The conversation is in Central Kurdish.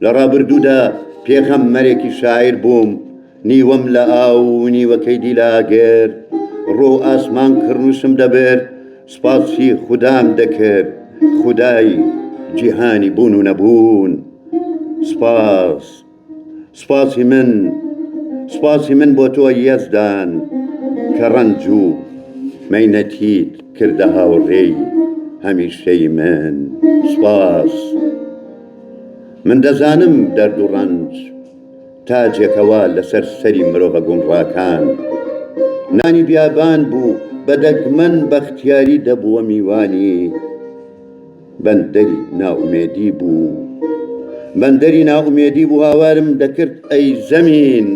لە ڕابردوودا پێغەمبەرێکی شاعیر بووم، نیوەم لە ئاو و نیوەکەی دیلاگەر، ڕۆ ئاسمان کڕنووسم دەبێت، سپاسی خودام دەکرد، خودای جیهانی بوون و نەبوون. سپاسی من بۆ تۆ یەزدان، کە ڕەنج و مەینەتیت کردە هاوڕێی هەمیشەی من. سپاس. من دەزانم دەرد و ڕەنج تاجێکەوە لەسەر سەری مرۆڤە گومڕاکان. نانی بیابان بوو بە دەگمەن بەختیاری دەبووە میوانی، بەندەری ناومێدی بوو هاوارم دەکرد ئەی زەمین،